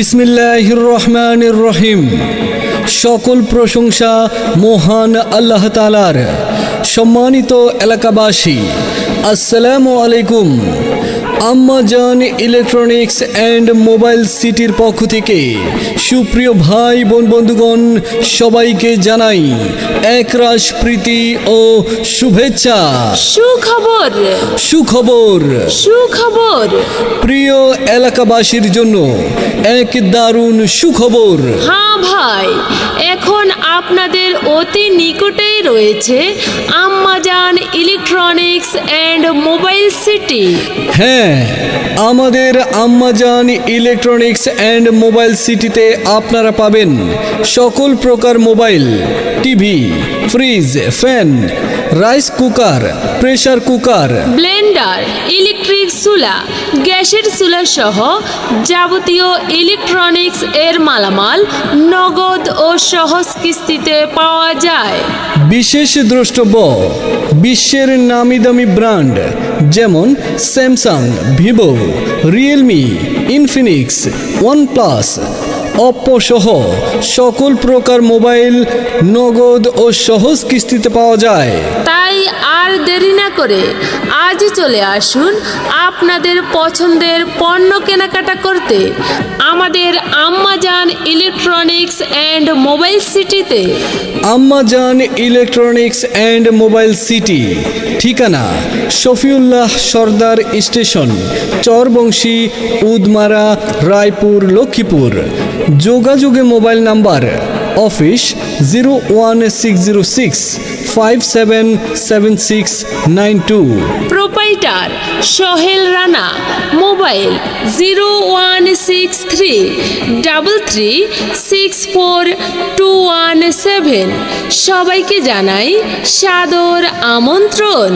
বিসমিল্লাহির রহমানির রহিম। সকল প্রশংসা মহান আল্লাহ তাআলার। সম্মানিত এলাকাবাসী, আসসালামু আলাইকুম। আম্মাজান ইলেকট্রনিক্স অ্যান্ড মোবাইল সিটির পক্ষ থেকে সুপ্রিয় ভাই বোন বন্ধুগণ, সবাইকে জানাই একরাশ প্রীতি ও শুভেচ্ছা। সুখবর সুখবর সুখবর প্রিয় এলাকাবাসীর জন্য এক দারুণ সুখবর। হ্যাঁ ভাই, এখন আপনাদের অতি নিকটেই রয়েছে আম্মাজান ইলেকট্রনিক্স অ্যান্ড মোবাইল সিটি। হ্যাঁ, আমাদের আম্মাজান ইলেকট্রনিক্স অ্যান্ড মোবাইল সিটিতে আপনারা পাবেন সকল প্রকার mobile, TV, fridge, fan, rice cooker, pressure cooker, Blender, electric চুলা, গ্যাসের চুলা সহ যাবতীয় ইলেকট্রনিক্স এর মালামাল নগদ ও সহজ কিস্তিতে পাওয়া যায়। বিশেষ দ্রষ্টব্য বিশ্বের নামি দামি ব্র্যান্ড যেমন Samsung, Vivo, Realme, Infinix, OnePlus, Oppo সহ সকল প্রকার মোবাইল নগদ ও সহজ কিস্তিতে পাওয়া যায়। তাই আর দেরি না করে আজই চলে আসুন আপনাদের পছন্দের পণ্য কেনাকাটা করতে আমাদের আম্মাজান ইলেকট্রনিক্স অ্যান্ড মোবাইল সিটিতে। আম্মাজান ইলেকট্রনিক্স অ্যান্ড মোবাইল সিটি, ঠিকানা শফিউল্লাহ সর্দার স্টেশন, চরবংশী, উদমারা, রায়পুর, লক্ষ্মীপুর। যোগাযোগে mobile number office 01606577692। Proprietor Sohel Rana, mobile 01633364217। সবাইকে জানাই সাদর আমন্ত্রণ।